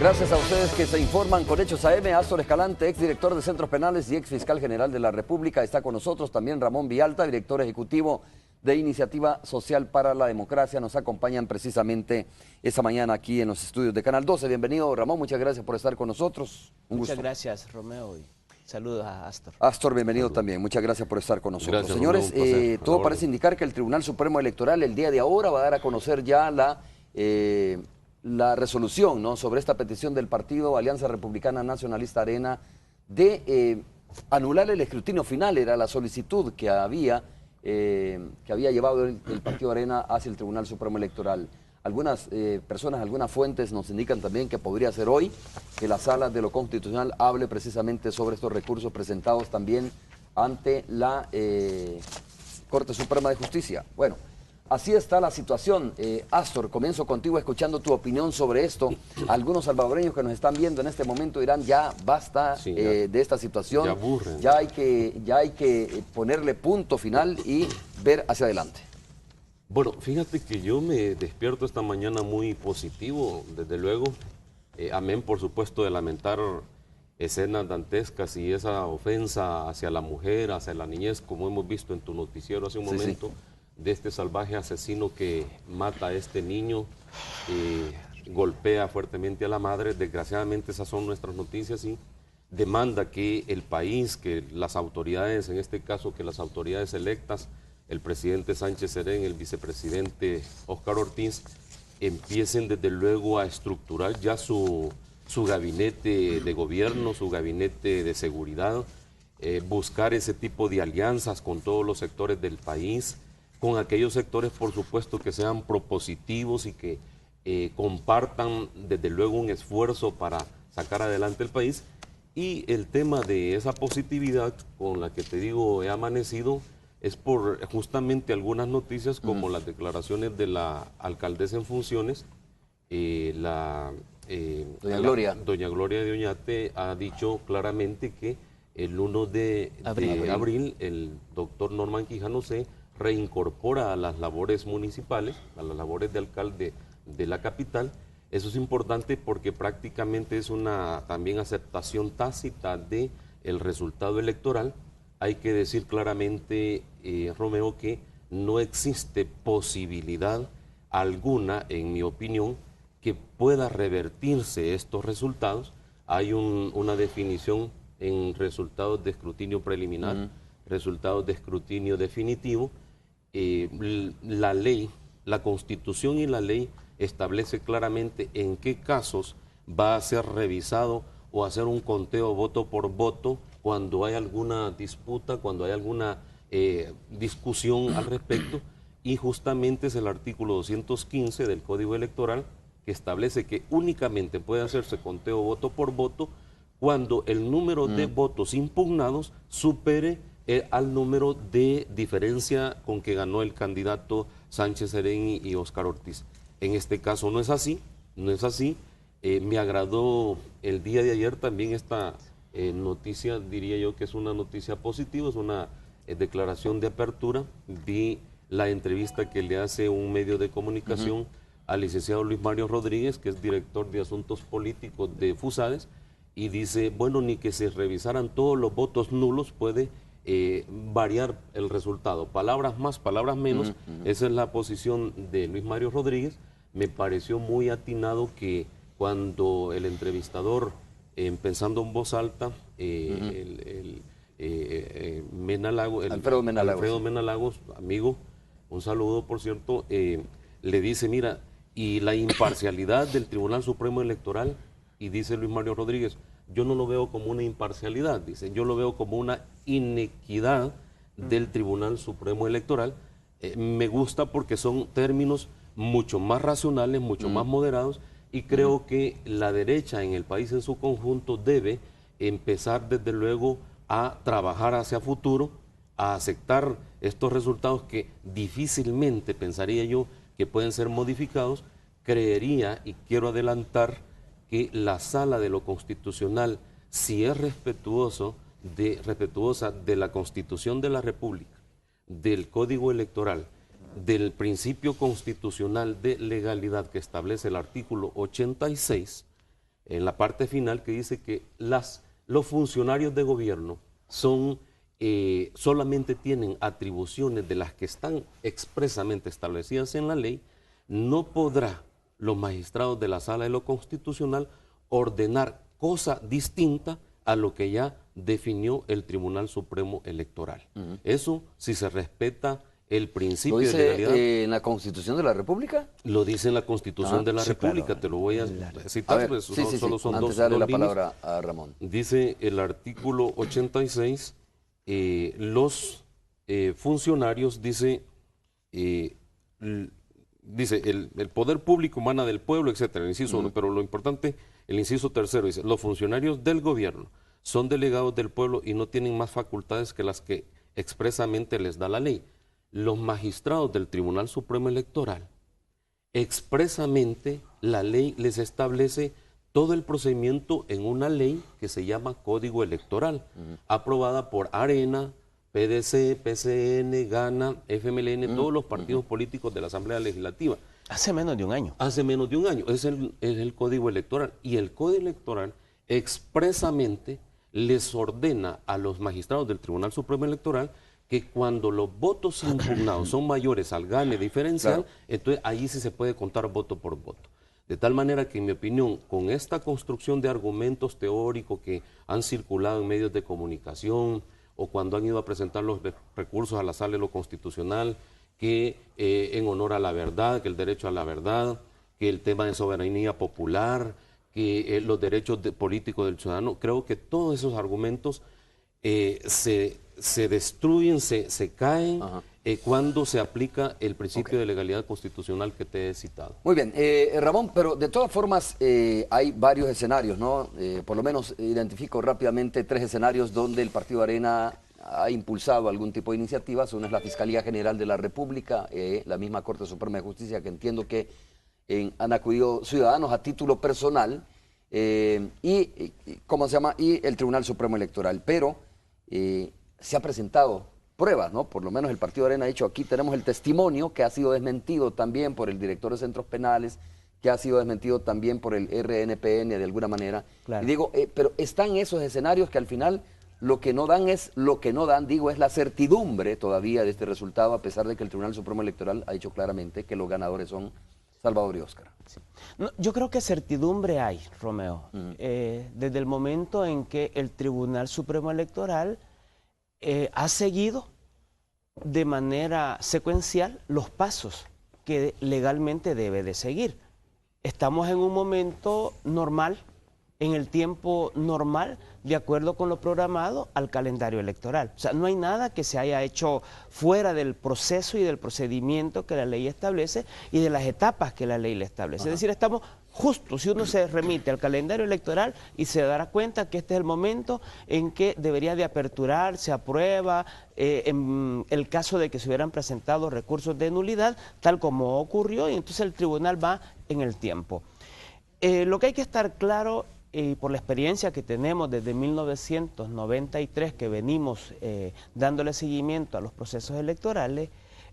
Gracias a ustedes que se informan con Hechos AM. Astor Escalante, exdirector de Centros Penales y exfiscal general de la República, está con nosotros. También Ramón Villalta, director ejecutivo de Iniciativa Social para la Democracia. Nos acompañan precisamente esta mañana aquí en los estudios de Canal 12. Bienvenido, Ramón. Muchas gracias por estar con nosotros. Un gusto. Muchas gracias, Romeo. Y saludos a Astor. Astor, bienvenido también. Muchas gracias por estar con nosotros. Gracias, señores, Romeo, todo parece indicar que el Tribunal Supremo Electoral el día de ahora va a dar a conocer ya la resolución, ¿no?, sobre esta petición del partido Alianza Republicana Nacionalista Arena de anular el escrutinio final. Era la solicitud que había llevado el partido Arena hacia el Tribunal Supremo Electoral. Algunas personas, algunas fuentes nos indican también que podría ser hoy que la Sala de lo Constitucional hable precisamente sobre estos recursos presentados también ante la Corte Suprema de Justicia. Bueno, así está la situación. Astor, comienzo contigo escuchando tu opinión sobre esto. Algunos salvadoreños que nos están viendo en este momento dirán, ya basta de esta situación, ya aburren. ya hay que ponerle punto final y ver hacia adelante. Bueno, fíjate que yo me despierto esta mañana muy positivo, desde luego. Amén, por supuesto, de lamentar escenas dantescas y esa ofensa hacia la mujer, hacia la niñez, como hemos visto en tu noticiero hace un momento. De este salvaje asesino que mata a este niño, golpea fuertemente a la madre. Desgraciadamente esas son nuestras noticias y demanda que el país, que las autoridades, en este caso que las autoridades electas, el presidente Sánchez Serén, el vicepresidente Óscar Ortiz, empiecen desde luego a estructurar ya su gabinete de gobierno, su gabinete de seguridad, buscar ese tipo de alianzas con todos los sectores del país, con aquellos sectores, por supuesto, que sean propositivos y que compartan, desde luego, un esfuerzo para sacar adelante el país. Y el tema de esa positividad con la que te digo he amanecido es por justamente algunas noticias como las declaraciones de la alcaldesa en funciones, doña Gloria de Oñate ha dicho claramente que el 1 de abril el doctor Norman Quijano se reincorpora a las labores municipales, a las labores de alcalde de la capital. Eso es importante porque prácticamente es una también aceptación tácita de el resultado electoral. Hay que decir claramente, Romeo, que no existe posibilidad alguna, en mi opinión, que pueda revertirse estos resultados. Hay una definición en resultados de escrutinio preliminar, resultados de escrutinio definitivo. La ley, la Constitución y la ley establece claramente en qué casos va a ser revisado o hacer un conteo voto por voto cuando hay alguna disputa, cuando hay alguna discusión al respecto, y justamente es el artículo 215 del Código Electoral que establece que únicamente puede hacerse conteo voto por voto cuando el número de votos impugnados supere al número de diferencia con que ganó el candidato Sánchez Serén y Óscar Ortiz. En este caso no es así, no es así. Me agradó el día de ayer también esta noticia, diría yo que es una noticia positiva, es una declaración de apertura. Vi la entrevista que le hace un medio de comunicación al licenciado Luis Mario Rodríguez, que es director de Asuntos Políticos de FUSADES, y dice, bueno, ni que se revisaran todos los votos nulos puede variar el resultado. Palabras más, palabras menos, esa es la posición de Luis Mario Rodríguez. Me pareció muy atinado que cuando el entrevistador, pensando en voz alta, Alfredo Menalagos, amigo, un saludo por cierto, le dice, mira, y la imparcialidad del Tribunal Supremo Electoral, y dice Luis Mario Rodríguez, yo no lo veo como una imparcialidad, dice, yo lo veo como una inequidad del Tribunal Supremo Electoral. Me gusta porque son términos mucho más racionales, mucho más moderados, y creo que la derecha en el país en su conjunto debe empezar desde luego a trabajar hacia futuro, a aceptar estos resultados que difícilmente pensaría yo que pueden ser modificados. Creería, y quiero adelantar, que la Sala de lo Constitucional, si es respetuosa de la Constitución de la República, del Código Electoral, del principio constitucional de legalidad que establece el artículo 86, en la parte final, que dice que los funcionarios de gobierno solamente tienen atribuciones de las que están expresamente establecidas en la ley. No podrá los magistrados de la Sala de lo Constitucional ordenar cosa distinta a lo que ya definió el Tribunal Supremo Electoral. Eso, si se respeta el principio de legalidad. ¿Lo dice en la Constitución de la República? Lo dice en la Constitución de la República, claro. Te lo voy a citar, ver, pues, sí, solo son antes dos de darle la líneas. palabra a Ramón. Dice el artículo 86, los funcionarios, dice, el poder público emana del pueblo, etcétera, el inciso 1, pero lo importante, el inciso 3 dice, los funcionarios del gobierno son delegados del pueblo y no tienen más facultades que las que expresamente les da la ley. Los magistrados del Tribunal Supremo Electoral, expresamente la ley les establece todo el procedimiento en una ley que se llama Código Electoral, aprobada por Arena, PDC, PCN, GANA, FMLN, todos los partidos políticos de la Asamblea Legislativa. Hace menos de un año. Hace menos de un año, es el Código Electoral. Y el Código Electoral expresamente les ordena a los magistrados del Tribunal Supremo Electoral que cuando los votos impugnados son mayores al gane diferencial, claro, entonces ahí sí se puede contar voto por voto. De tal manera que, en mi opinión, con esta construcción de argumentos teóricos que han circulado en medios de comunicación o cuando han ido a presentar los recursos a la Sala de lo Constitucional, que en honor a la verdad, que el derecho a la verdad, que el tema de soberanía popular, que los derechos políticos del ciudadano, creo que todos esos argumentos se destruyen, se caen cuando se aplica el principio de legalidad constitucional que te he citado. Muy bien, Ramón, pero de todas formas hay varios escenarios, ¿no? Por lo menos identifico rápidamente 3 escenarios donde el Partido Arena ha impulsado algún tipo de iniciativas. Uno es la Fiscalía General de la República, la misma Corte Suprema de Justicia, que entiendo que han acudido ciudadanos a título personal, ¿cómo se llama? Y el Tribunal Supremo Electoral, pero se ha presentado pruebas, ¿no? Por lo menos el Partido Arena ha dicho, aquí tenemos el testimonio que ha sido desmentido también por el director de centros penales, que ha sido desmentido también por el RNPN de alguna manera. Claro. Y digo, pero están esos escenarios que al final lo que no dan es la certidumbre todavía de este resultado, a pesar de que el Tribunal Supremo Electoral ha dicho claramente que los ganadores son Salvador y Óscar. Sí. No, yo creo que certidumbre hay, Romeo, desde el momento en que el Tribunal Supremo Electoral ha seguido de manera secuencial los pasos que legalmente debe de seguir. Estamos en un momento normal, en el tiempo normal, de acuerdo con lo programado al calendario electoral. O sea, no hay nada que se haya hecho fuera del proceso y del procedimiento que la ley establece y de las etapas que la ley le establece. Es decir, estamos justo, si uno se remite al calendario electoral y se dará cuenta que este es el momento en que debería de aperturar, se aprueba, en el caso de que se hubieran presentado recursos de nulidad, tal como ocurrió, y entonces el tribunal va en el tiempo. Lo que hay que estar claro, por la experiencia que tenemos desde 1993, que venimos dándole seguimiento a los procesos electorales,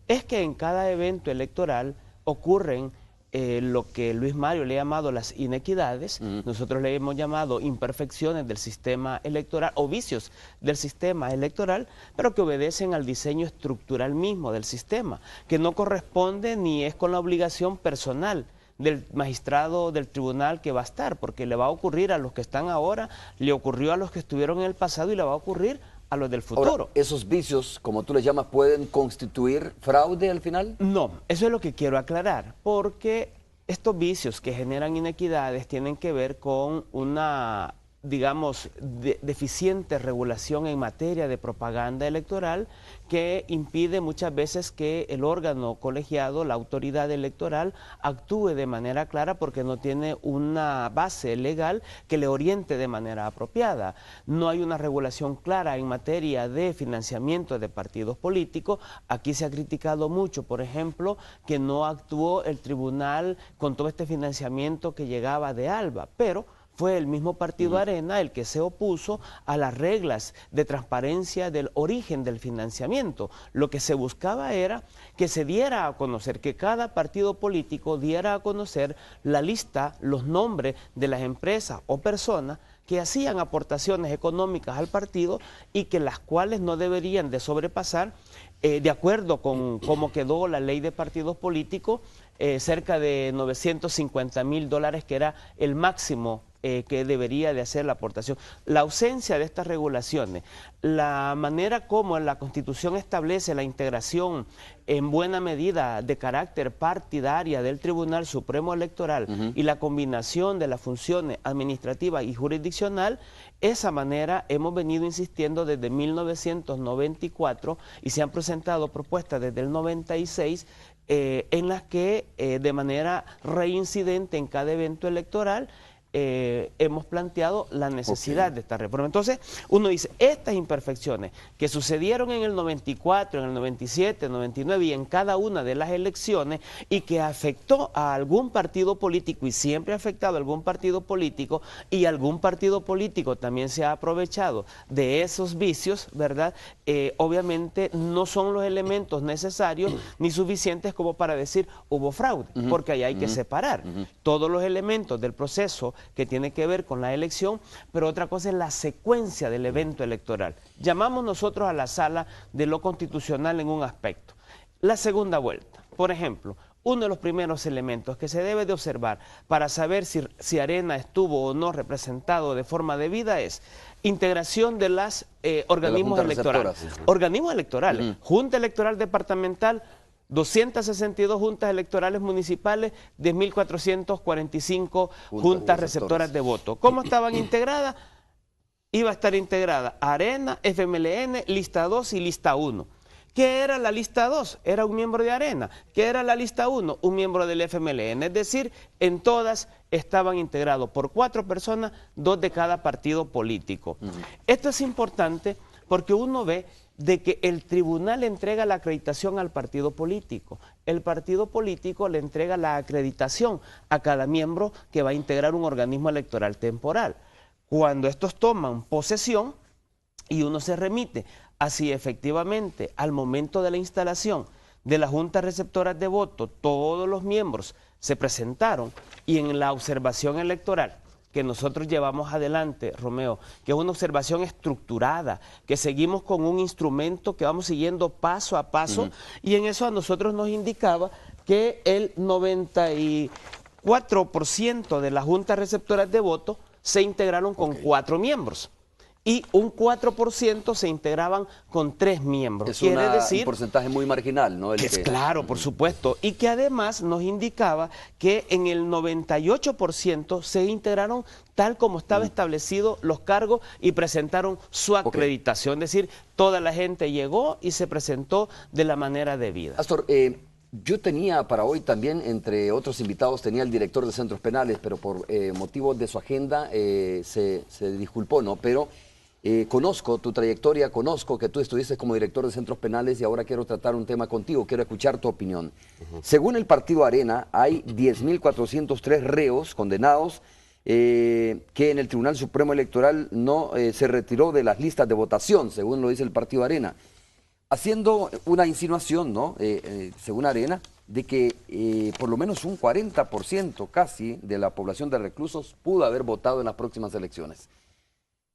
es que en cada evento electoral ocurren lo que Luis Mario le ha llamado las inequidades, nosotros le hemos llamado imperfecciones del sistema electoral o vicios del sistema electoral, pero que obedecen al diseño estructural mismo del sistema, que no corresponde ni es con la obligación personal del magistrado del tribunal que va a estar, porque le va a ocurrir a los que están ahora, le ocurrió a los que estuvieron en el pasado y le va a ocurrir a los del futuro. Ahora, ¿esos vicios, como tú les llamas, pueden constituir fraude al final? No, eso es lo que quiero aclarar, porque estos vicios que generan inequidades tienen que ver con una, digamos, deficiente regulación en materia de propaganda electoral que impide muchas veces que el órgano colegiado, la autoridad electoral, actúe de manera clara porque no tiene una base legal que le oriente de manera apropiada. No hay una regulación clara en materia de financiamiento de partidos políticos. Aquí se ha criticado mucho, por ejemplo, que no actuó el tribunal con todo este financiamiento que llegaba de ALBA, pero fue el mismo partido Arena el que se opuso a las reglas de transparencia del origen del financiamiento. Lo que se buscaba era que se diera a conocer, que cada partido político diera a conocer la lista, los nombres de las empresas o personas que hacían aportaciones económicas al partido y que las cuales no deberían de sobrepasar, de acuerdo con cómo quedó la ley de partidos políticos, cerca de $950,000, que era el máximo que debería de hacer la aportación. La ausencia de estas regulaciones, la manera como la Constitución establece la integración en buena medida de carácter partidaria del Tribunal Supremo Electoral y la combinación de las funciones administrativa y jurisdiccional, esa manera hemos venido insistiendo desde 1994 y se han presentado propuestas desde el 96 en las que de manera reincidente en cada evento electoral hemos planteado la necesidad de esta reforma. Entonces, uno dice, estas imperfecciones que sucedieron en el 94, en el 97, 99 y en cada una de las elecciones y que afectó a algún partido político y siempre ha afectado a algún partido político y algún partido político también se ha aprovechado de esos vicios, ¿verdad? Obviamente no son los elementos necesarios ni suficientes como para decir hubo fraude, porque ahí hay que separar todos los elementos del proceso que tiene que ver con la elección, pero otra cosa es la secuencia del evento electoral. Llamamos nosotros a la sala de lo constitucional en un aspecto. La segunda vuelta, por ejemplo, uno de los primeros elementos que se debe de observar para saber si Arena estuvo o no representado de forma debida es integración de las organismos electorales. Organismos electorales, Junta Electoral Departamental, 262 juntas electorales municipales, 10.445 juntas receptoras de voto. ¿Cómo estaban integradas? Iba a estar integrada Arena, FMLN, lista 2 y lista 1. ¿Qué era la lista 2? Era un miembro de Arena. ¿Qué era la lista 1? Un miembro del FMLN. Es decir, en todas estaban integrados por 4 personas, 2 de cada partido político. Esto es importante porque uno ve de que el tribunal entrega la acreditación al partido político. El partido político le entrega la acreditación a cada miembro que va a integrar un organismo electoral temporal. Cuando estos toman posesión y uno se remite así efectivamente al momento de la instalación de las juntas receptoras de voto, todos los miembros se presentaron y en la observación electoral que nosotros llevamos adelante, Romeo, que es una observación estructurada, que seguimos con un instrumento que vamos siguiendo paso a paso, y en eso a nosotros nos indicaba que el 94% de las juntas receptoras de voto se integraron con 4 miembros. Y un 4% se integraban con 3 miembros. Quiere decir un porcentaje muy marginal, ¿no? Es claro, por supuesto. Y que además nos indicaba que en el 98% se integraron tal como estaba establecido los cargos y presentaron su acreditación. Es decir, toda la gente llegó y se presentó de la manera debida. Astor, yo tenía para hoy también, entre otros invitados, tenía el director de centros penales, pero por motivos de su agenda se disculpó, ¿no? Pero conozco tu trayectoria, conozco que tú estuviste como director de centros penales y ahora quiero tratar un tema contigo, quiero escuchar tu opinión. Según el partido Arena, hay 10.403 reos condenados que en el Tribunal Supremo Electoral no se retiró de las listas de votación, según lo dice el partido Arena, haciendo una insinuación, ¿no? Según Arena, de que por lo menos un 40% casi de la población de reclusos pudo haber votado en las próximas elecciones.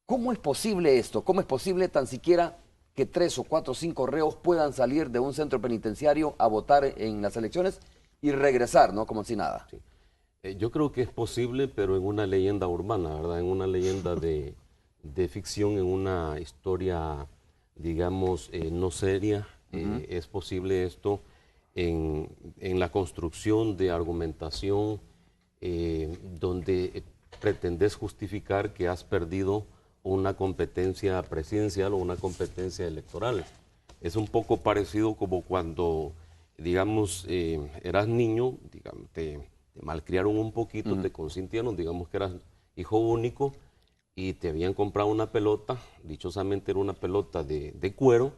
¿Cómo es posible esto? ¿Cómo es posible tan siquiera que 3 o 4 o 5 reos puedan salir de un centro penitenciario a votar en las elecciones y regresar, ¿no? Como si nada. Sí. Yo creo que es posible, pero en una leyenda urbana, ¿verdad? En una leyenda de ficción, en una historia, digamos, no seria. Es posible esto en la construcción de argumentación donde pretendes justificar que has perdido una competencia presidencial o una competencia electoral. Es un poco parecido como cuando, digamos, eras niño, digamos, te malcriaron un poquito, te consintieron, digamos que eras hijo único y te habían comprado una pelota, dichosamente era una pelota de cuero,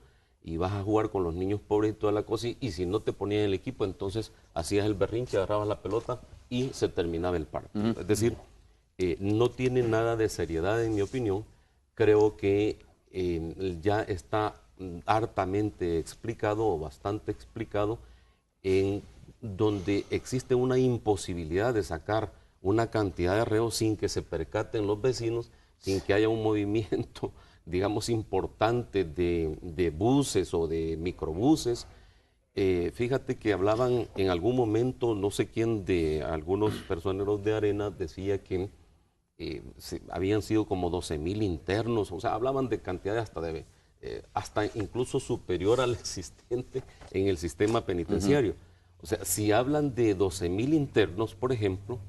y vas a jugar con los niños pobres y toda la cosa, y si no te ponían en el equipo, entonces hacías el berrinche, agarrabas la pelota y se terminaba el partido. Es decir, no tiene nada de seriedad en mi opinión. Creo que ya está hartamente explicado o bastante explicado en donde existe una imposibilidad de sacar una cantidad de reos sin que se percaten los vecinos, sin que haya un movimiento, digamos, importante de buses o de microbuses. Fíjate que hablaban en algún momento, no sé quién de algunos personeros de Arena decía que habían sido como 12,000 internos, o sea, hablaban de cantidades hasta incluso superior al existente en el sistema penitenciario. O sea, si hablan de 12,000 internos, por ejemplo,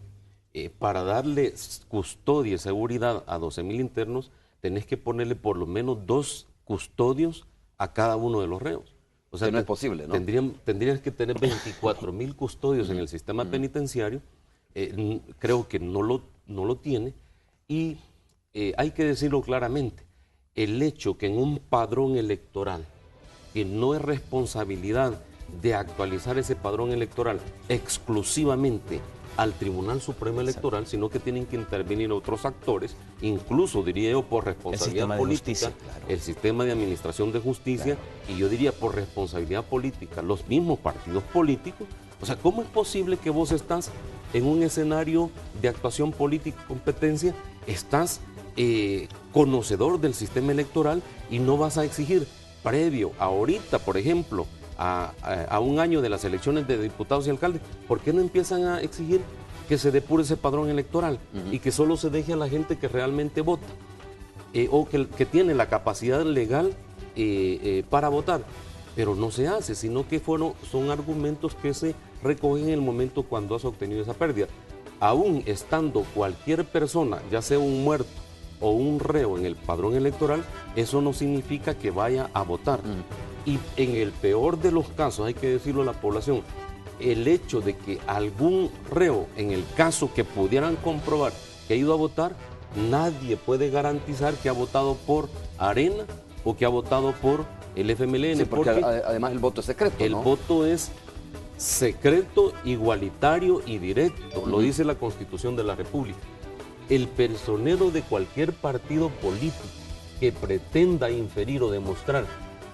para darle custodia y seguridad a 12,000 internos, tenés que ponerle por lo menos 2 custodios a cada uno de los reos. O sea, que no es posible, ¿no? Tendrías que tener 24,000 custodios en el sistema penitenciario. Creo que no lo tiene. Y hay que decirlo claramente, el hecho que en un padrón electoral, que no es responsabilidad de actualizar ese padrón electoral exclusivamente al Tribunal Supremo Electoral, sino que tienen que intervenir otros actores, incluso diría yo por responsabilidad política, el sistema de administración de justicia, y yo diría por responsabilidad política, los mismos partidos políticos. O sea, ¿cómo es posible que vos estás en un escenario de actuación política y competencia, estás conocedor del sistema electoral y no vas a exigir previo, ahorita, por ejemplo, a un año de las elecciones de diputados y alcaldes, ¿por qué no empiezan a exigir que se depure ese padrón electoral y que solo se deje a la gente que realmente vota o que tiene la capacidad legal para votar? Pero no se hace, sino que son argumentos que se recogen en el momento cuando has obtenido esa pérdida. Aún estando cualquier persona, ya sea un muerto o un reo en el padrón electoral, eso no significa que vaya a votar. Y en el peor de los casos, hay que decirlo a la población, el hecho de que algún reo, en el caso que pudieran comprobar que ha ido a votar, nadie puede garantizar que ha votado por Arena o que ha votado por el FMLN. Sí, porque además el voto es secreto, ¿no? El voto es secreto, igualitario y directo, lo dice la Constitución de la República. El personero de cualquier partido político que pretenda inferir o demostrar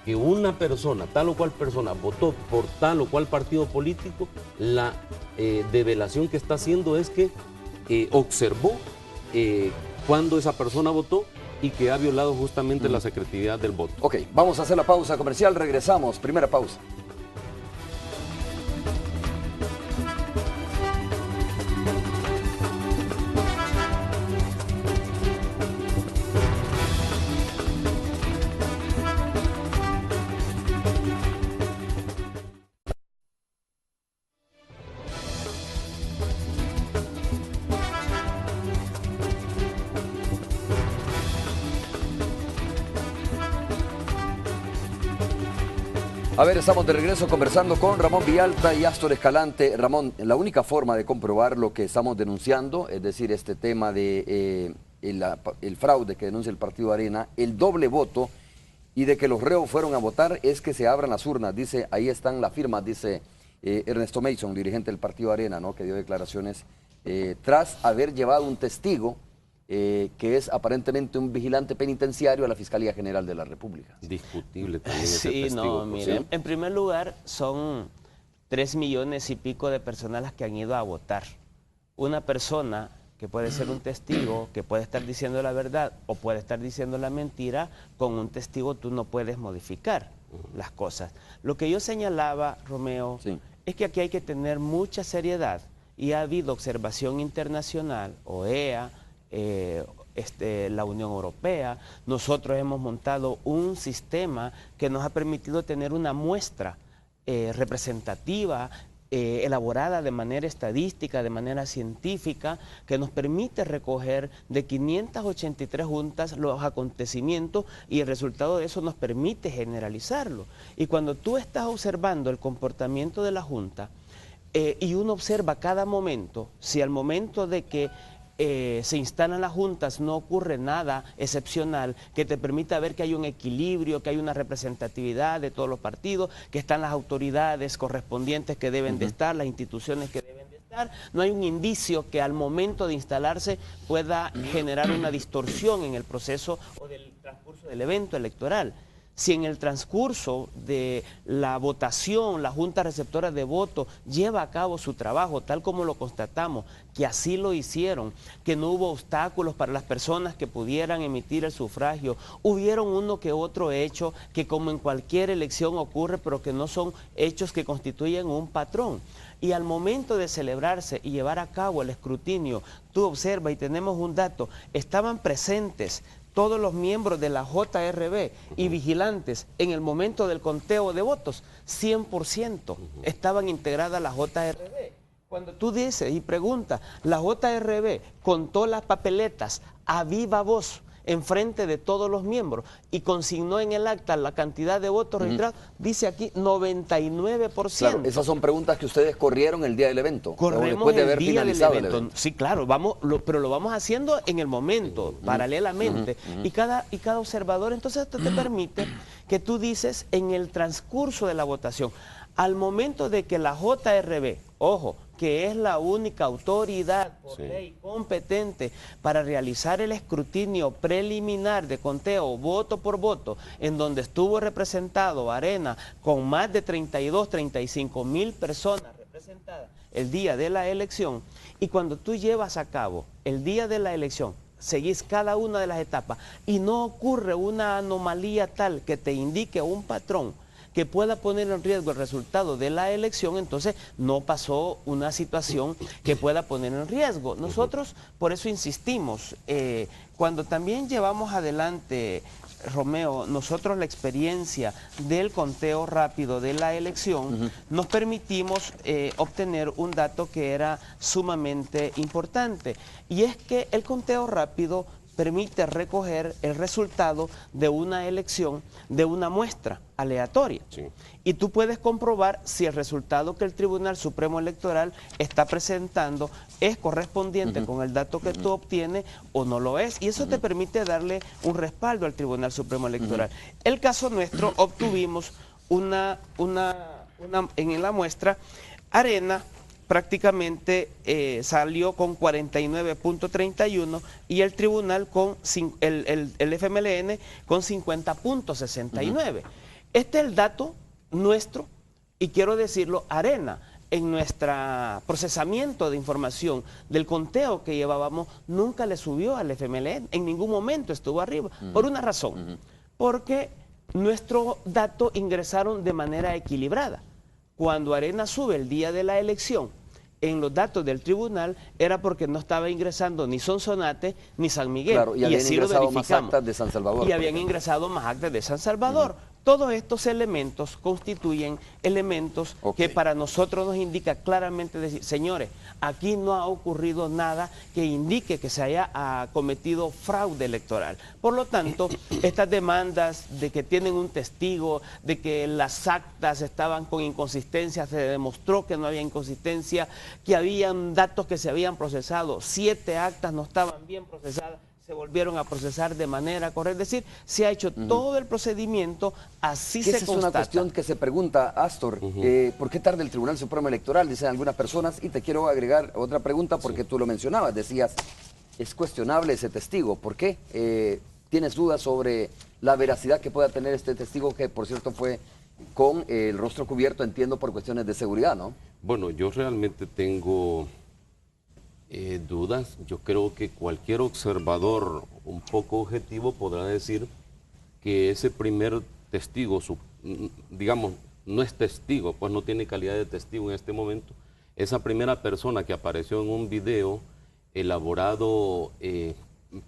que una persona, tal o cual persona, votó por tal o cual partido político, la develación que está haciendo es que observó cuando esa persona votó y que ha violado justamente la secretividad del voto. Ok, vamos a hacer la pausa comercial, regresamos, primera pausa. A ver, estamos de regreso conversando con Ramón Villalta y Astor Escalante. Ramón, la única forma de comprobar lo que estamos denunciando, es decir, este tema de el fraude que denuncia el Partido Arena, el doble voto y de que los reos fueron a votar, es que se abran las urnas. Dice, ahí están las firmas, dice Ernesto Mason, dirigente del Partido Arena, ¿no?, que dio declaraciones tras haber llevado un testigo que es aparentemente un vigilante penitenciario a la Fiscalía General de la República. Discutible también ese Sí, testigo. no, miren, en primer lugar son 3 millones y pico de personas las que han ido a votar. Una persona que puede ser un testigo, que puede estar diciendo la verdad o puede estar diciendo la mentira, con un testigo tú no puedes modificar las cosas. Lo que yo señalaba, Romeo, es que aquí hay que tener mucha seriedad y ha habido observación internacional, OEA, la Unión Europea. Nosotros hemos montado un sistema que nos ha permitido tener una muestra representativa, elaborada de manera estadística, de manera científica, que nos permite recoger de 583 juntas los acontecimientos y el resultado de eso nos permite generalizarlo. Y cuando tú estás observando el comportamiento de la junta y uno observa cada momento, si al momento de que se instalan las juntas no ocurre nada excepcional que te permita ver que hay un equilibrio, que hay una representatividad de todos los partidos, que están las autoridades correspondientes que deben de estar, las instituciones que deben de estar, estar, no hay un indicio que al momento de instalarse pueda generar una distorsión en el proceso o del transcurso del evento electoral. Si en el transcurso de la votación la Junta Receptora de Voto lleva a cabo su trabajo, tal como lo constatamos, que así lo hicieron, que no hubo obstáculos para las personas que pudieran emitir el sufragio, hubieron uno que otro hecho que como en cualquier elección ocurre, pero que no son hechos que constituyen un patrón. Y al momento de celebrarse y llevar a cabo el escrutinio, tú observas y tenemos un dato, estaban presentes todos los miembros de la JRB y vigilantes en el momento del conteo de votos, 100% estaban integradas la JRB. Cuando tú dices y preguntas, la JRB contó las papeletas a viva voz enfrente de todos los miembros y consignó en el acta la cantidad de votos registrados, dice aquí 99%. Claro, esas son preguntas que ustedes corrieron el día del evento. Corremos después de haber el día del finalizado evento. el evento. Sí, claro, pero lo vamos haciendo en el momento, paralelamente. Y cada observador entonces esto te permite que tú dices en el transcurso de la votación, al momento de que la JRB, ojo, que es la única autoridad por ley competente para realizar el escrutinio preliminar de conteo voto por voto, en donde estuvo representado Arena con más de 35 mil personas representadas el día de la elección, y cuando tú llevas a cabo el día de la elección, seguís cada una de las etapas y no ocurre una anomalía tal que te indique un patrón que pueda poner en riesgo el resultado de la elección, entonces no pasó una situación que pueda poner en riesgo. Nosotros por eso insistimos, cuando también llevamos adelante, Romeo, nosotros la experiencia del conteo rápido de la elección, nos permitimos obtener un dato que era sumamente importante, y es que el conteo rápido permite recoger el resultado de una elección de una muestra aleatoria. Sí. Y tú puedes comprobar si el resultado que el Tribunal Supremo Electoral está presentando es correspondiente con el dato que tú obtienes o no lo es. Y eso te permite darle un respaldo al Tribunal Supremo Electoral. El caso nuestro, obtuvimos en la muestra, Arena prácticamente salió con 49.31 y el tribunal con el FMLN con 50.69. Este es el dato nuestro, y quiero decirlo, Arena, en nuestro procesamiento de información del conteo que llevábamos, nunca le subió al FMLN, en ningún momento estuvo arriba, por una razón, porque nuestro dato ingresaron de manera equilibrada. Cuando Arena sube el día de la elección en los datos del tribunal, era porque no estaba ingresando ni Sonsonate ni San Miguel. Claro, y habían ingresado más actas de San Salvador. Y habían ingresado más actas de San Salvador. Todos estos elementos constituyen elementos que para nosotros nos indica claramente decir, señores, aquí no ha ocurrido nada que indique que se haya cometido fraude electoral. Por lo tanto, estas demandas de que tienen un testigo, de que las actas estaban con inconsistencia, se demostró que no había inconsistencia, que habían datos que se habían procesado, 7 actas no estaban bien procesadas, se volvieron a procesar de manera correcta, es decir, se ha hecho todo el procedimiento, así se constata. Esa es una cuestión que se pregunta, Astor, ¿por qué tarda el Tribunal Supremo Electoral? Dicen algunas personas, y te quiero agregar otra pregunta porque tú lo mencionabas, decías, es cuestionable ese testigo, ¿por qué? ¿Tienes dudas sobre la veracidad que pueda tener este testigo, que por cierto fue con el rostro cubierto, entiendo, por cuestiones de seguridad, ¿no? Bueno, yo realmente tengo dudas. Yo creo que cualquier observador un poco objetivo podrá decir que ese primer testigo, digamos, no es testigo, pues no tiene calidad de testigo en este momento. Esa primera persona que apareció en un video elaborado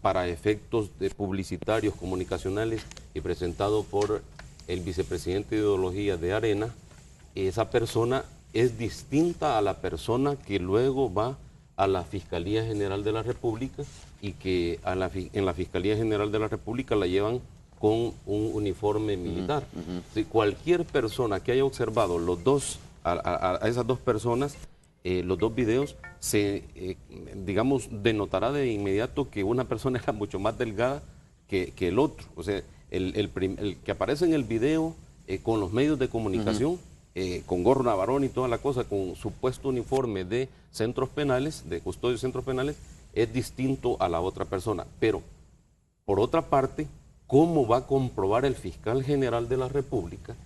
para efectos publicitarios, comunicacionales y presentado por el vicepresidente de ideología de Arena, esa persona es distinta a la persona que luego va a la Fiscalía General de la República y que en la Fiscalía General de la República la llevan con un uniforme militar. Si cualquier persona que haya observado a esas dos personas, los dos videos, digamos, denotará de inmediato que una persona era mucho más delgada que el otro. O sea, el que aparece en el video con los medios de comunicación con gorro navarón y toda la cosa, con supuesto uniforme de centros penales, de custodio de centros penales, es distinto a la otra persona. Pero, por otra parte, ¿cómo va a comprobar el fiscal general de la República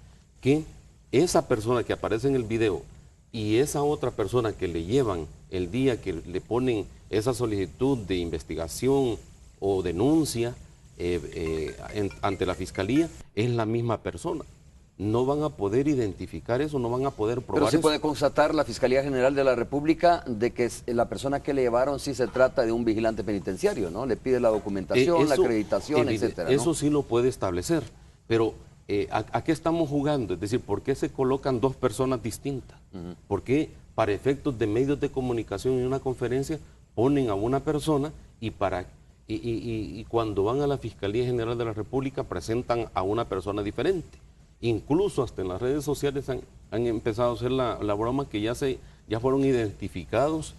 que esa persona que aparece en el video y esa otra persona que le llevan el día que le ponen esa solicitud de investigación o denuncia ante la fiscalía es la misma persona? No van a poder identificar eso, no van a poder probar Pero sí eso. puede constatar la Fiscalía General de la República de que la persona que le llevaron sí se trata de un vigilante penitenciario, ¿no? Le pide la documentación, la acreditación, etcétera, ¿no? Eso sí lo puede establecer, pero ¿a qué estamos jugando? Es decir, ¿por qué se colocan dos personas distintas? ¿Por qué para efectos de medios de comunicación y una conferencia ponen a una persona y cuando van a la Fiscalía General de la República presentan a una persona diferente? Incluso hasta en las redes sociales han empezado a hacer la broma que ya fueron identificados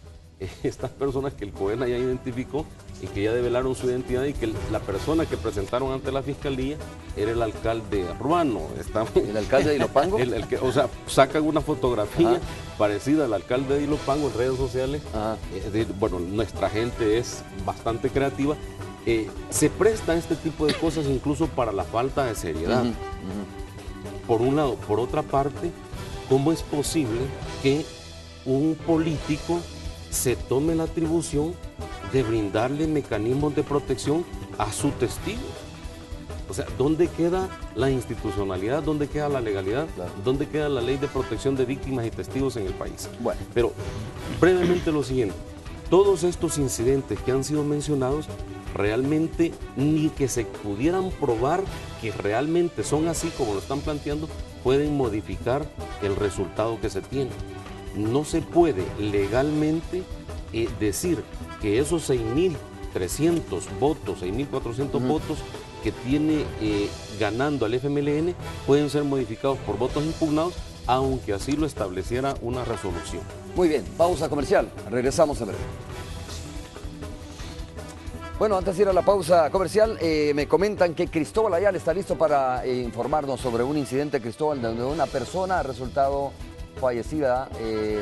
estas personas que el COENA ya identificó y que ya develaron su identidad y que la persona que presentaron ante la fiscalía era el alcalde Ruano. ¿El alcalde de Ilopango? O sea, sacan una fotografía parecida al alcalde de Ilopango en redes sociales. Bueno, nuestra gente es bastante creativa. Se prestan este tipo de cosas incluso para la falta de seriedad. Por un lado. Por otra parte, ¿cómo es posible que un político se tome la atribución de brindarle mecanismos de protección a su testigo? O sea, ¿dónde queda la institucionalidad? ¿Dónde queda la legalidad? Claro. ¿Dónde queda la ley de protección de víctimas y testigos en el país? Bueno. Pero brevemente lo siguiente, todos estos incidentes que han sido mencionados realmente ni que se pudieran probar que realmente son así como lo están planteando, pueden modificar el resultado que se tiene. No se puede legalmente decir que esos 6.300 votos, 6.400 votos que tiene ganando al FMLN pueden ser modificados por votos impugnados, aunque así lo estableciera una resolución. Muy bien, pausa comercial. Regresamos en breve. Bueno, antes de ir a la pausa comercial, me comentan que Cristóbal Ayala está listo para informarnos sobre un incidente, Cristóbal, donde una persona ha resultado fallecida,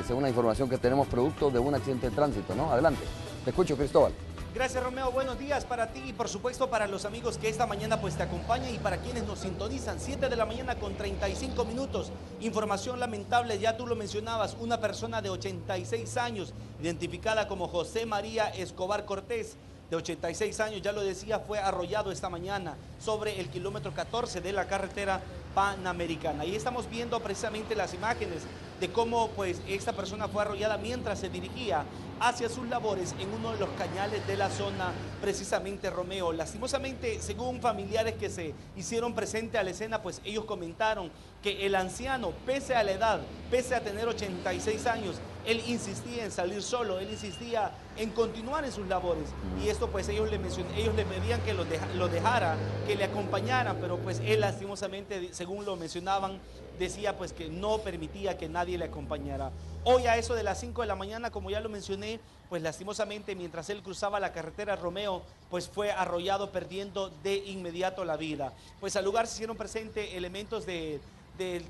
según la información que tenemos, producto de un accidente de tránsito, ¿no? Adelante. Te escucho, Cristóbal. Gracias, Romeo. Buenos días para ti y por supuesto para los amigos que esta mañana pues te acompañan y para quienes nos sintonizan. 7 de la mañana con 35 minutos. Información lamentable, ya tú lo mencionabas, una persona de 86 años, identificada como José María Escobar Cortés, de 86 años, ya lo decía, fue arrollado esta mañana sobre el kilómetro 14 de la carretera Panamericana. Y estamos viendo precisamente las imágenes de cómo pues esta persona fue arrollada mientras se dirigía hacia sus labores en uno de los cañales de la zona, precisamente, Romeo. Lastimosamente, según familiares que se hicieron presente a la escena, pues ellos comentaron que el anciano, pese a la edad, pese a tener 86 años, él insistía en salir solo, él insistía en continuar en sus labores. Y esto pues ellos le pedían que lo dejara, que le acompañaran, pero pues él lastimosamente, según lo mencionaban, decía pues que no permitía que nadie le acompañara. Hoy a eso de las 5 de la mañana, como ya lo mencioné, pues lastimosamente mientras él cruzaba la carretera Romeo, pues fue arrollado perdiendo de inmediato la vida. Pues al lugar se hicieron presentes elementos del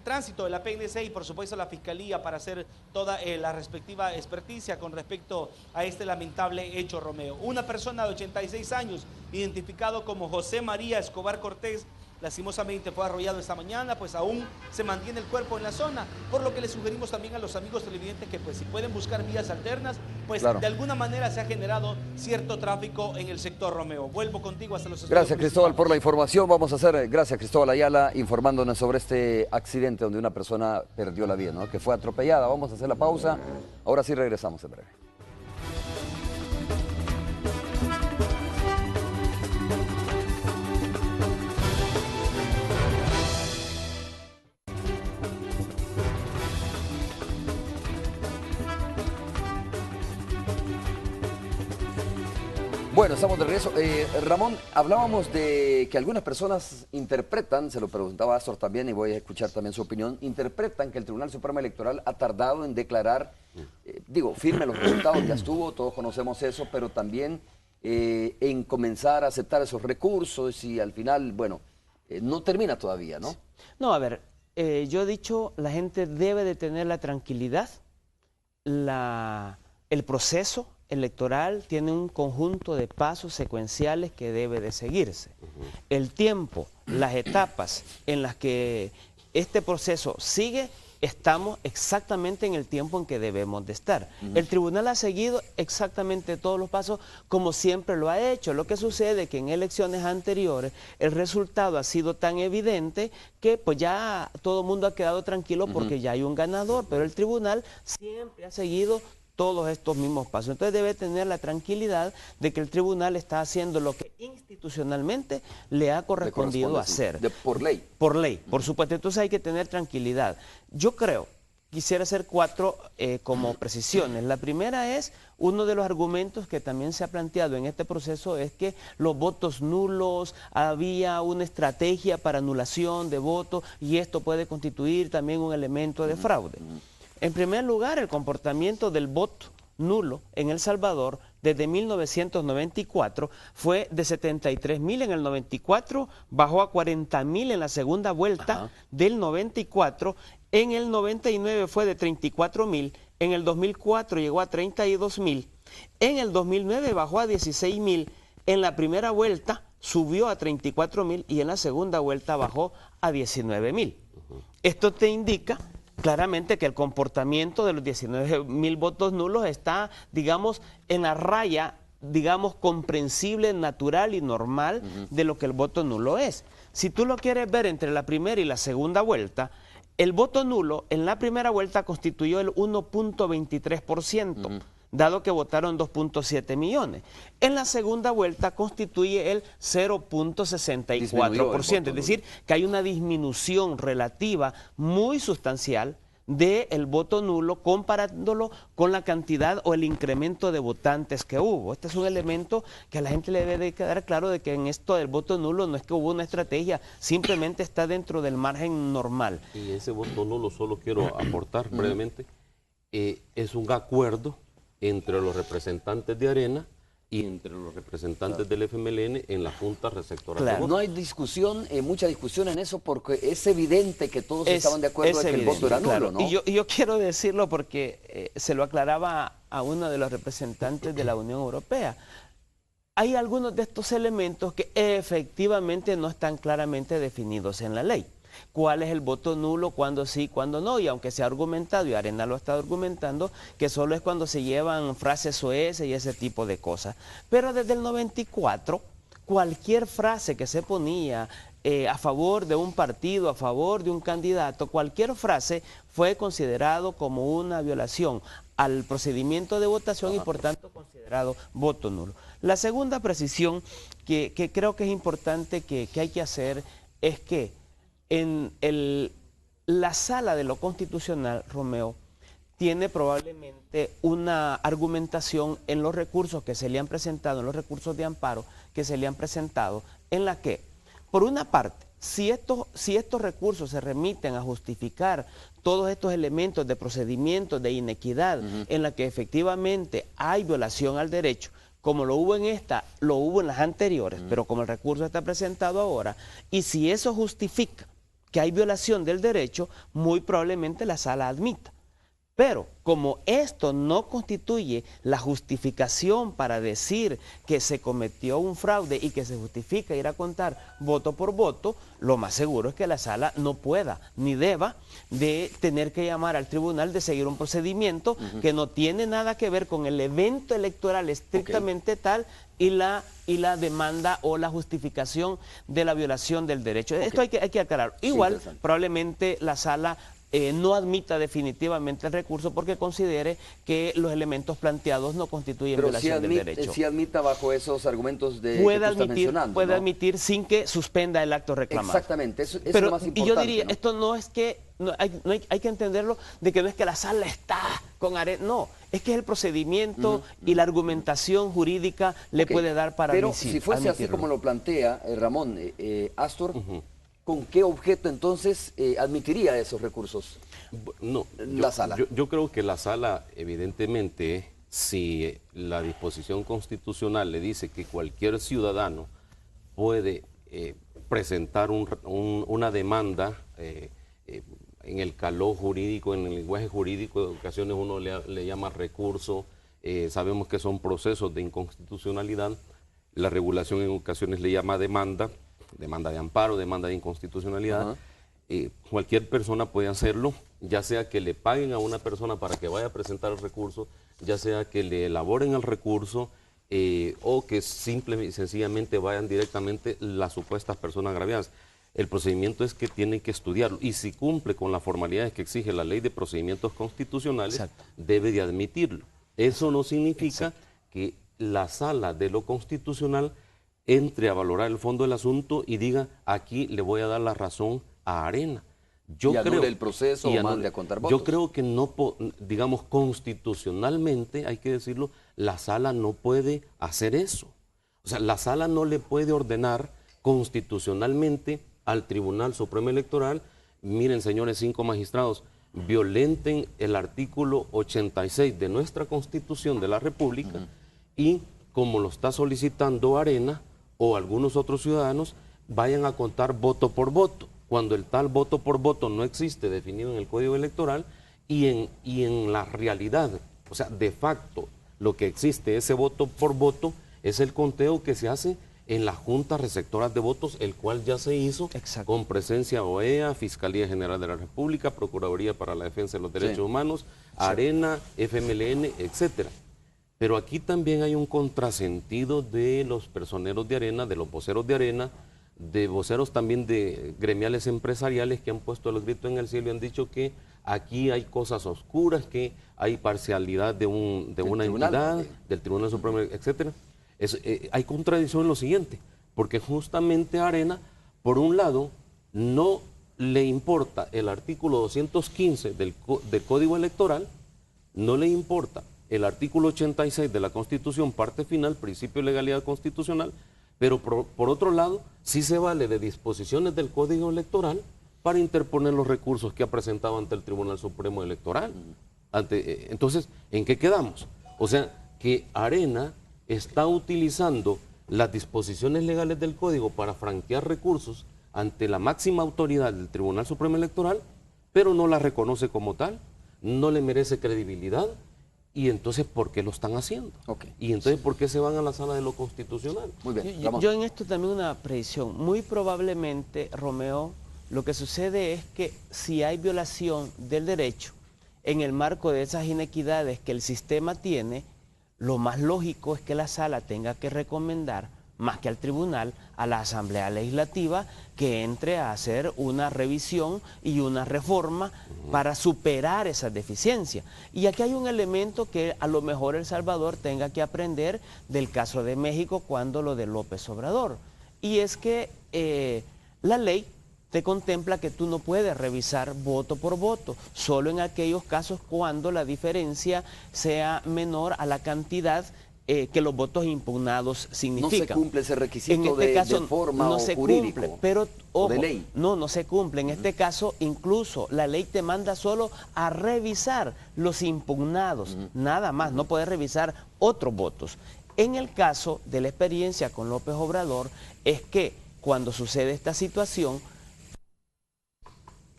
tránsito de la PNC y por supuesto la Fiscalía para hacer toda la respectiva experticia con respecto a este lamentable hecho, Romeo. Una persona de 86 años, identificado como José María Escobar Cortés, lastimosamente fue arrollado esta mañana, pues aún se mantiene el cuerpo en la zona, por lo que le sugerimos también a los amigos televidentes que pues si pueden buscar vías alternas, pues claro, de alguna manera se ha generado cierto tráfico en el sector, Romeo. Vuelvo contigo hasta los estudios. Gracias, Cristóbal, por la información. Vamos a hacer, gracias, Cristóbal Ayala, informándonos sobre este accidente donde una persona perdió la vida, ¿no? Que fue atropellada. Vamos a hacer la pausa. Ahora sí regresamos en breve. Bueno, estamos de regreso. Ramón, hablábamos de que algunas personas interpretan, se lo preguntaba a Astor también y voy a escuchar también su opinión, interpretan que el Tribunal Supremo Electoral ha tardado en declarar, firme los resultados, ya estuvo, todos conocemos eso, pero también en comenzar a aceptar esos recursos y al final, bueno, no termina todavía, ¿no? No, a ver, yo he dicho, la gente debe de tener la tranquilidad. El proceso electoral tiene un conjunto de pasos secuenciales que debe de seguirse. El tiempo, las etapas en las que este proceso sigue, estamos exactamente en el tiempo en que debemos de estar. El tribunal ha seguido exactamente todos los pasos como siempre lo ha hecho. Lo que sucede es que en elecciones anteriores el resultado ha sido tan evidente que pues ya todo el mundo ha quedado tranquilo porque ya hay un ganador, pero el tribunal siempre ha seguido todos estos mismos pasos. Entonces debe tener la tranquilidad de que el tribunal está haciendo lo que institucionalmente le ha correspondido hacer. Por ley. Por ley, por supuesto. Entonces hay que tener tranquilidad. Yo creo, quisiera hacer 4 como precisiones. La primera es, uno de los argumentos que también se ha planteado en este proceso es que los votos nulos, había una estrategia para anulación de votos y esto puede constituir también un elemento de fraude. En primer lugar, el comportamiento del voto nulo en El Salvador desde 1994 fue de 73.000 en el 94, bajó a 40.000 en la segunda vuelta del 94, en el 99 fue de 34.000, en el 2004 llegó a 32.000, en el 2009 bajó a 16.000, en la primera vuelta subió a 34.000 y en la segunda vuelta bajó a 19.000. Esto te indica claramente que el comportamiento de los 19.000 votos nulos está, digamos, en la raya, digamos, comprensible, natural y normal de lo que el voto nulo es. Si tú lo quieres ver entre la primera y la segunda vuelta, el voto nulo en la primera vuelta constituyó el 1.23%. Dado que votaron 2.7 millones. En la segunda vuelta constituye el 0.64%, es decir, que hay una disminución relativa muy sustancial del voto nulo comparándolo con la cantidad o el incremento de votantes que hubo. Este es un elemento que a la gente le debe de quedar claro de que en esto del voto nulo no es que hubo una estrategia, simplemente está dentro del margen normal. Y ese voto nulo, solo quiero aportar brevemente, es un acuerdo entre los representantes de Arena y entre los representantes del FMLN en la Junta Receptora de votos. No hay discusión, mucha discusión en eso, porque es evidente que todos estaban de acuerdo de que el voto era nulo, ¿no? Y yo quiero decirlo porque se lo aclaraba a uno de los representantes de la Unión Europea. Hay algunos de estos elementos que efectivamente no están claramente definidos en la ley. ¿Cuál es el voto nulo? ¿Cuándo sí? ¿Cuándo no? Y aunque se ha argumentado, y Arena lo ha estado argumentando, que solo es cuando se llevan frases soeces y ese tipo de cosas. Pero desde el 94, cualquier frase que se ponía a favor de un partido, a favor de un candidato, cualquier frase fue considerado como una violación al procedimiento de votación y por tanto considerado voto nulo. La segunda precisión que creo que es importante que hay que hacer es que en la sala de lo constitucional, Romeo, tiene probablemente una argumentación en los recursos que se le han presentado, en los recursos de amparo que se le han presentado, en la que, por una parte, si estos recursos se remiten a justificar todos estos elementos de procedimientos de inequidad en la que efectivamente hay violación al derecho, como lo hubo en esta, lo hubo en las anteriores, pero como el recurso está presentado ahora, y si eso justifica que hay violación del derecho, muy probablemente la sala admita. Pero como esto no constituye la justificación para decir que se cometió un fraude y que se justifica ir a contar voto por voto, lo más seguro es que la sala no pueda ni deba de tener que llamar al tribunal de seguir un procedimiento que no tiene nada que ver con el evento electoral estrictamente tal y la demanda o la justificación de la violación del derecho. Esto hay que aclarar. Igual, probablemente la sala no admita definitivamente el recurso porque considere que los elementos planteados no constituyen violación del derecho. Si admita bajo esos argumentos de puede admitir sin que suspenda el acto reclamado. Exactamente, eso es lo más importante. Y yo diría, ¿no? Esto no es que, hay que entenderlo de que no es que la sala está con Arena, no, es que es el procedimiento y la argumentación jurídica le puede dar para admitirlo. Pero si fuese así como lo plantea Ramón, Astor, ¿con qué objeto entonces admitiría esos recursos la sala? Yo creo que la sala, evidentemente, si la disposición constitucional le dice que cualquier ciudadano puede presentar una demanda en el calor jurídico, en el lenguaje jurídico, de ocasiones uno le llama recurso, sabemos que son procesos de inconstitucionalidad, la regulación en ocasiones le llama demanda, demanda de amparo, demanda de inconstitucionalidad. Cualquier persona puede hacerlo, ya sea que le paguen a una persona para que vaya a presentar el recurso, ya sea que le elaboren el recurso, o que simple y sencillamente vayan directamente las supuestas personas agraviadas. El procedimiento es que tienen que estudiarlo, y si cumple con las formalidades que exige la Ley de Procedimientos Constitucionales, Exacto, debe de admitirlo. Eso no significa exacto, que la Sala de lo Constitucional entre a valorar el fondo del asunto y diga, aquí le voy a dar la razón a Arena. Y anule el proceso o mande a contar votos. Yo creo que no, digamos, constitucionalmente, hay que decirlo, la Sala no puede hacer eso. O sea, la Sala no le puede ordenar constitucionalmente al Tribunal Supremo Electoral, miren, señores 5 magistrados, violenten el artículo 86 de nuestra Constitución de la República, y como lo está solicitando Arena o algunos otros ciudadanos, vayan a contar voto por voto, cuando el tal voto por voto no existe definido en el Código Electoral, y en la realidad, o sea, de facto, lo que existe, ese voto por voto, es el conteo que se hace en las juntas receptoras de votos, el cual ya se hizo. exacto, Con presencia OEA, Fiscalía General de la República, Procuraduría para la Defensa de los Derechos Humanos, Arena, FMLN, etcétera. Pero aquí también hay un contrasentido de los personeros de Arena, de los voceros de Arena, de voceros también de gremiales empresariales, que han puesto el grito en el cielo y han dicho que aquí hay cosas oscuras, que hay parcialidad de una entidad, del Tribunal Supremo, etcétera. Hay contradicción en lo siguiente, porque justamente a Arena, por un lado, no le importa el artículo 215 del Código Electoral, no le importa el artículo 86 de la Constitución, parte final, principio de legalidad constitucional, pero por otro lado, sí se vale de disposiciones del Código Electoral para interponer los recursos que ha presentado ante el Tribunal Supremo Electoral. Entonces, ¿en qué quedamos? O sea, que Arena está utilizando las disposiciones legales del Código para franquear recursos ante la máxima autoridad del Tribunal Supremo Electoral, pero no la reconoce como tal, no le merece credibilidad. Y entonces, ¿por qué lo están haciendo? Y entonces, ¿por qué se van a la Sala de lo Constitucional? Muy bien, yo en esto también una predicción. Muy probablemente, Romeo, lo que sucede es que si hay violación del derecho en el marco de esas inequidades que el sistema tiene, lo más lógico es que la Sala tenga que recomendar, más que al tribunal, a la Asamblea Legislativa, que entre a hacer una revisión y una reforma para superar esas deficiencias. Y aquí hay un elemento que a lo mejor El Salvador tenga que aprender del caso de México cuando lo de López Obrador. Y es que la ley te contempla que tú no puedes revisar voto por voto, solo en aquellos casos cuando la diferencia sea menor a la cantidad que los votos impugnados significan. No se cumple ese requisito en este caso, de forma no o se jurídico, cumple, pero ojo, de ley. no se cumple. En este caso, incluso la ley te manda solo a revisar los impugnados, nada más, no puedes revisar otros votos. En el caso de la experiencia con López Obrador, es que cuando sucede esta situación,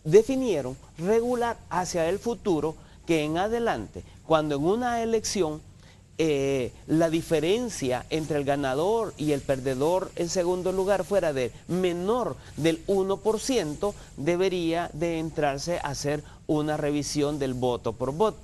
definieron regular hacia el futuro que en adelante, cuando en una elección la diferencia entre el ganador y el perdedor en segundo lugar fuera de menor del 1%, debería de entrarse a hacer una revisión del voto por voto.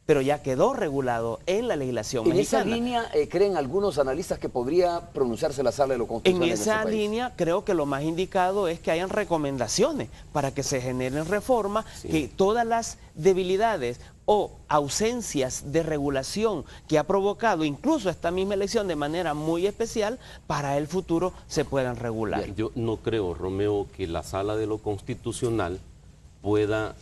Pero ya quedó regulado en la legislación mexicana. En esa línea, ¿creen algunos analistas que podría pronunciarse la Sala de lo Constitucional en esa ese línea, creo que lo más indicado es que hayan recomendaciones para que se generen reformas, que todas las debilidades o ausencias de regulación que ha provocado incluso esta misma elección de manera muy especial, para el futuro se puedan regular. Bien, yo no creo, Romeo, que la Sala de lo Constitucional pueda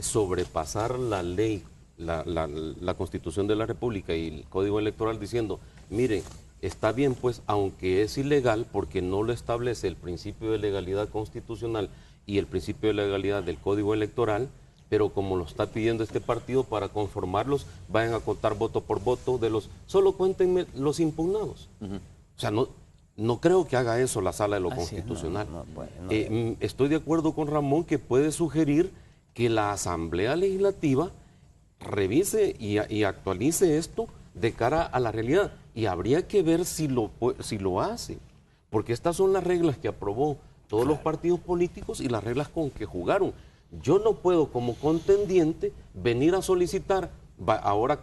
sobrepasar la ley, la Constitución de la República y el Código Electoral diciendo, miren, está bien pues, aunque es ilegal porque no lo establece el principio de legalidad constitucional y el principio de legalidad del Código Electoral, pero como lo está pidiendo este partido, para conformarlos, vayan a contar voto por voto de los... Solo cuéntenme los impugnados. O sea, no, No creo que haga eso la Sala de lo Constitucional. Estoy de acuerdo con Ramón que puede sugerir que la Asamblea Legislativa revise y actualice esto de cara a la realidad. Y habría que ver si lo hace. Porque estas son las reglas que aprobó todos los partidos políticos y las reglas con que jugaron. Yo no puedo como contendiente venir a solicitar, ahora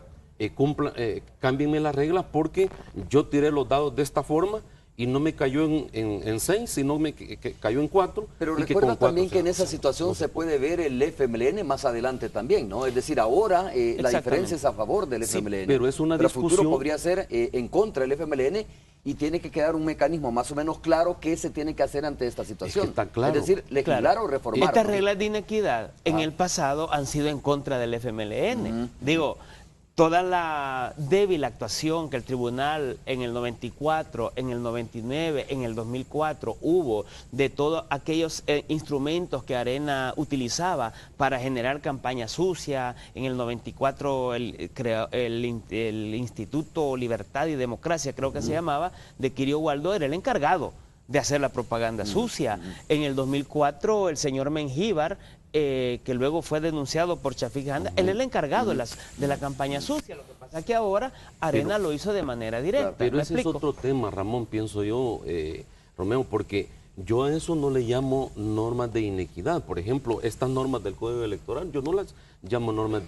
cámbienme las reglas porque yo tiré los dados de esta forma y no me cayó en 6, sino me cayó en 4. Pero recuerda también que en esa situación se puede ver el FMLN más adelante también, ¿no? Es decir, ahora la diferencia es a favor del FMLN. Sí, pero es una discusión. Pero futuro podría ser en contra del FMLN y tiene que quedar un mecanismo más o menos claro qué se tiene que hacer ante esta situación. Es que está claro. Es decir, legislar o reformar. Estas reglas de inequidad en el pasado han sido en contra del FMLN. Digo, toda la débil actuación que el tribunal en el 94, en el 99, en el 2004 hubo de todos aquellos instrumentos que Arena utilizaba para generar campaña sucia. En el 94 el Instituto Libertad y Democracia, creo que se llamaba, de Quirio Waldo, era el encargado de hacer la propaganda sucia. En el 2004 el señor Mengíbar, que luego fue denunciado por Chafik Janda, él es el encargado de la campaña sucia. Lo que pasa es que ahora Arena lo hizo de manera directa. Pero ese es otro tema, Ramón, pienso yo, Romeo, porque yo a eso no le llamo normas de inequidad. Por ejemplo, estas normas del Código Electoral, yo no las llamo normas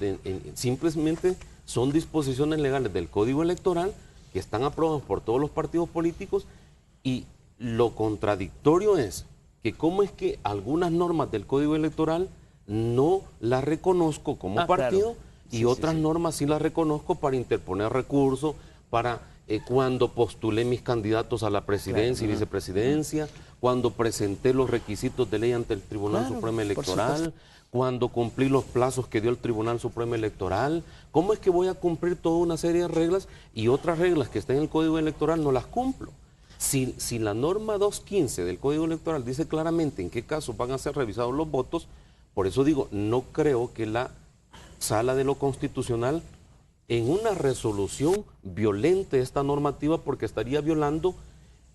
simplemente son disposiciones legales del Código Electoral que están aprobadas por todos los partidos políticos, y lo contradictorio es que cómo es que algunas normas del Código Electoral no las reconozco como partido, claro, y otras normas sí las reconozco para interponer recursos, para cuando postulé mis candidatos a la presidencia y vicepresidencia, cuando presenté los requisitos de ley ante el Tribunal Supremo Electoral, cuando cumplí los plazos que dio el Tribunal Supremo Electoral. ¿Cómo es que voy a cumplir toda una serie de reglas y otras reglas que están en el Código Electoral no las cumplo? Si la norma 215 del Código Electoral dice claramente en qué casos van a ser revisados los votos, por eso digo, no creo que la Sala de lo Constitucional en una resolución violente esta normativa, porque estaría violando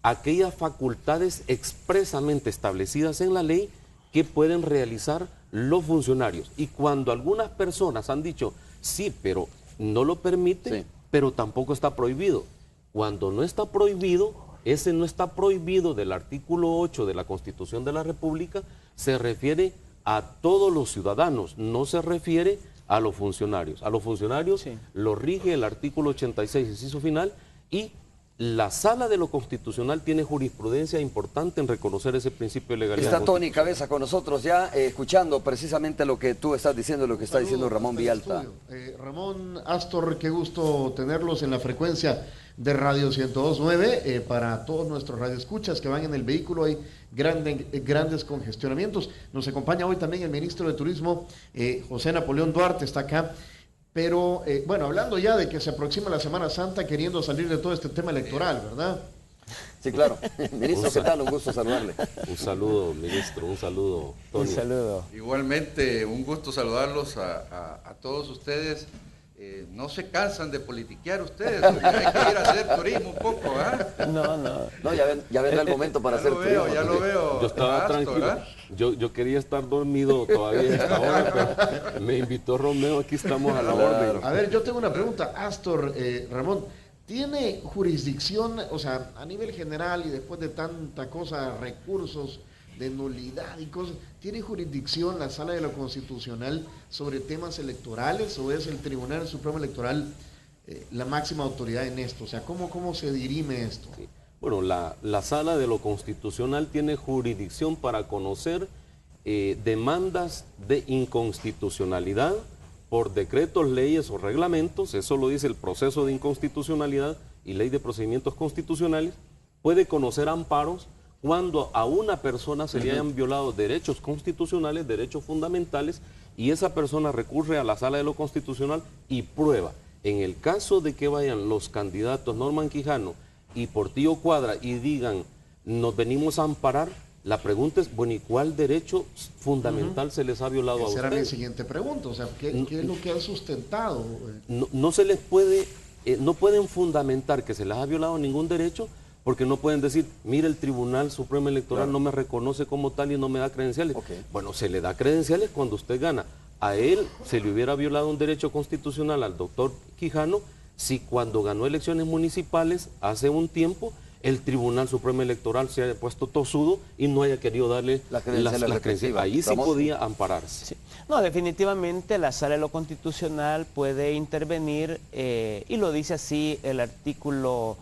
aquellas facultades expresamente establecidas en la ley que pueden realizar los funcionarios. Y cuando algunas personas han dicho, sí, pero no lo permite, pero tampoco está prohibido. Cuando no está prohibido, ese no está prohibido del artículo 8 de la Constitución de la República, se refiere a todos los ciudadanos, no se refiere a los funcionarios. A los funcionarios lo rige el artículo 86, inciso final, y la Sala de lo Constitucional tiene jurisprudencia importante en reconocer ese principio de legalidad. Está Tony Cabeza con nosotros ya, escuchando precisamente lo que tú estás diciendo, lo que está diciendo Ramón Villalta. Ramón, Astor, qué gusto tenerlos en la frecuencia de Radio 102.9. Para todos nuestros radioescuchas que van en el vehículo, hay grandes congestionamientos. Nos acompaña hoy también el ministro de Turismo, José Napoleón Duarte, está acá. Pero, bueno, hablando ya de que se aproxima la Semana Santa, queriendo salir de todo este tema electoral, ¿verdad? Sí, claro. Ministro, ¿qué tal? Un gusto saludarle. Un saludo, ministro, un saludo, Tony. Un saludo. Igualmente, un gusto saludarlos a todos ustedes. No se cansan de politiquear ustedes, hay que ir a hacer turismo un poco, ¿ah? No, ya vendrá el momento para hacer turismo. Ya lo veo. Yo estaba tranquilo. Yo quería estar dormido todavía a esta hora, pero me invitó Romeo, aquí estamos a la orden. A ver, yo tengo una pregunta, Astor, Ramón. ¿Tiene jurisdicción, o sea, a nivel general y después de tanta cosa, recursos de nulidad y cosas, ¿tiene jurisdicción la Sala de lo Constitucional sobre temas electorales, o es el Tribunal Supremo Electoral la máxima autoridad en esto? O sea, ¿cómo se dirime esto? Sí. Bueno, la Sala de lo Constitucional tiene jurisdicción para conocer demandas de inconstitucionalidad por decretos, leyes o reglamentos. Eso lo dice el proceso de inconstitucionalidad y ley de procedimientos constitucionales. Puede conocer amparos cuando a una persona se le hayan violado derechos constitucionales, derechos fundamentales, y esa persona recurre a la Sala de lo Constitucional y prueba. En el caso de que vayan los candidatos Norman Quijano y Portillo Cuadra y digan, nos venimos a amparar, la pregunta es, bueno, ¿y cuál derecho fundamental se les ha violado a ustedes? Esa era mi siguiente pregunta, o sea, ¿qué es lo que han sustentado? No se les puede, no pueden fundamentar que se les ha violado ningún derecho, porque no pueden decir, mire, el Tribunal Supremo Electoral no me reconoce como tal y no me da credenciales. Bueno, se le da credenciales cuando usted gana. A él se le hubiera violado un derecho constitucional al doctor Quijano si cuando ganó elecciones municipales hace un tiempo el Tribunal Supremo Electoral se haya puesto tosudo y no haya querido darle las credenciales. Ahí sí podía ampararse. Sí. No, definitivamente la Sala de lo Constitucional puede intervenir y lo dice así el artículo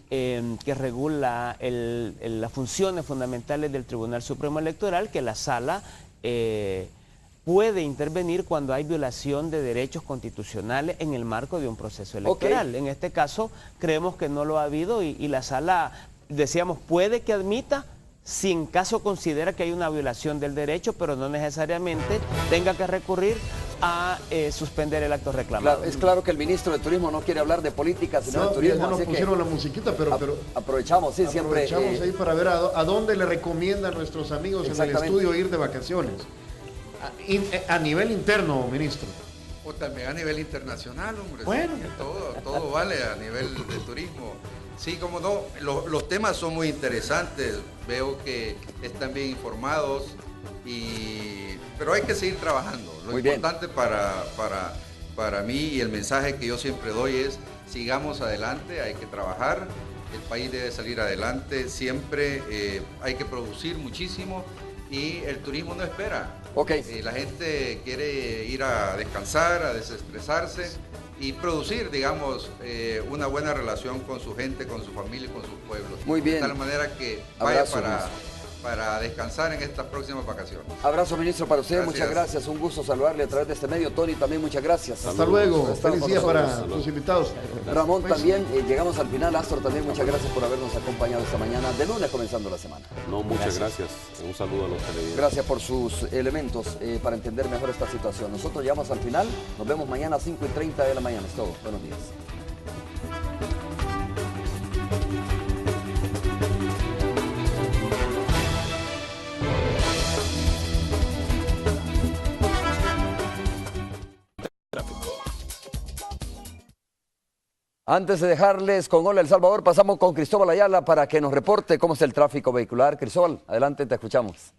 que regula las funciones fundamentales del Tribunal Supremo Electoral, que la Sala puede intervenir cuando hay violación de derechos constitucionales en el marco de un proceso electoral. En este caso, creemos que no lo ha habido y la Sala, decíamos, puede que admita si en caso considera que hay una violación del derecho, pero no necesariamente tenga que recurrir a suspender el acto reclamado. Claro, es claro que el ministro de Turismo no quiere hablar de política, sino de turismo. Ya nos pusieron la musiquita, pero aprovechamos, sí, siempre. Aprovechamos ahí para ver a dónde le recomiendan a nuestros amigos en el estudio ir de vacaciones. A nivel interno, ministro. O también a nivel internacional, hombre. Bueno. Todo vale a nivel de turismo. Sí, como no, los temas son muy interesantes. Veo que están bien informados, pero hay que seguir trabajando. Lo importante para mí y el mensaje que yo siempre doy es, sigamos adelante, hay que trabajar. El país debe salir adelante, siempre hay que producir muchísimo y el turismo no espera. La gente quiere ir a descansar, a desestresarse y producir, digamos, una buena relación con su gente, con su familia y con sus pueblos. Muy bien. De tal manera que vaya para descansar en estas próximas vacaciones. Abrazo, ministro, para usted. Gracias. Muchas gracias. Un gusto saludarle a través de este medio. Tony, también muchas gracias. Hasta luego. Feliz día para los invitados. Ramón, también. Llegamos al final. Astor, también muchas gracias por habernos acompañado esta mañana, de lunes comenzando la semana. No, muchas gracias. Un saludo a los televidentes. Gracias por sus elementos para entender mejor esta situación. Nosotros llegamos al final. Nos vemos mañana a 5:30 de la mañana. Es todo. Buenos días. Antes de dejarles con Hola El Salvador, pasamos con Cristóbal Ayala para que nos reporte cómo es el tráfico vehicular. Cristóbal, adelante, te escuchamos.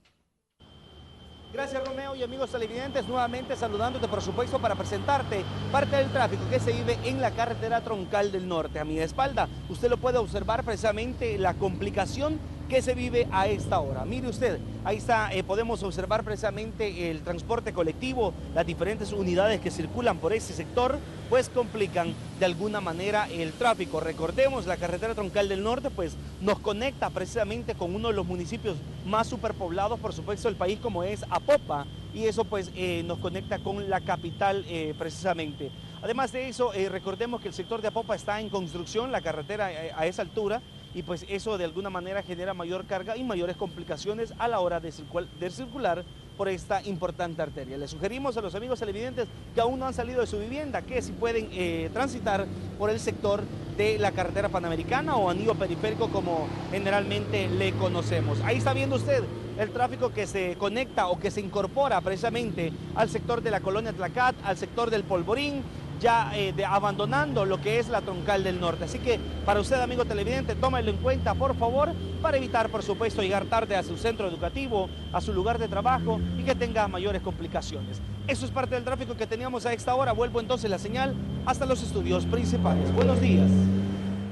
Gracias, Romeo, y amigos televidentes, nuevamente saludándote, por supuesto, para presentarte parte del tráfico que se vive en la carretera troncal del norte. A mi espalda, usted lo puede observar precisamente la complicación que se vive a esta hora. Mire usted, ahí está, podemos observar precisamente el transporte colectivo, las diferentes unidades que circulan por ese sector, pues complican de alguna manera el tráfico. Recordemos, la carretera troncal del norte pues nos conecta precisamente con uno de los municipios más superpoblados, por supuesto, del país, como es Apopa, y eso pues nos conecta con la capital precisamente. Además de eso, recordemos que el sector de Apopa está en construcción, la carretera a esa altura, y pues eso de alguna manera genera mayor carga y mayores complicaciones a la hora de circular por esta importante arteria. Les sugerimos a los amigos televidentes que aún no han salido de su vivienda, que si pueden transitar por el sector de la carretera panamericana o anillo periférico, como generalmente le conocemos. Ahí está viendo usted el tráfico que se conecta o que se incorpora precisamente al sector de la colonia Tlacat, al sector del Polvorín, ya abandonando lo que es la troncal del norte. Así que para usted, amigo televidente, tómelo en cuenta, por favor, para evitar, por supuesto, llegar tarde a su centro educativo, a su lugar de trabajo y que tenga mayores complicaciones. Eso es parte del tráfico que teníamos a esta hora. Vuelvo entonces la señal hasta los estudios principales. Buenos días.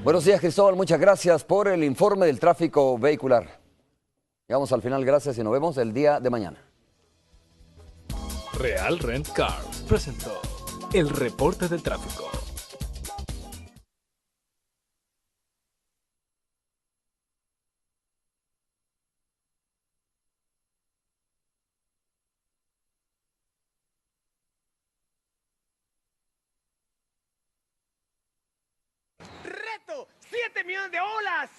Buenos días, Cristóbal. Muchas gracias por el informe del tráfico vehicular. Llegamos al final, gracias y nos vemos el día de mañana. Real Rent Car presentó el reporte del tráfico. ¡Reto! ¡7 millones de olas!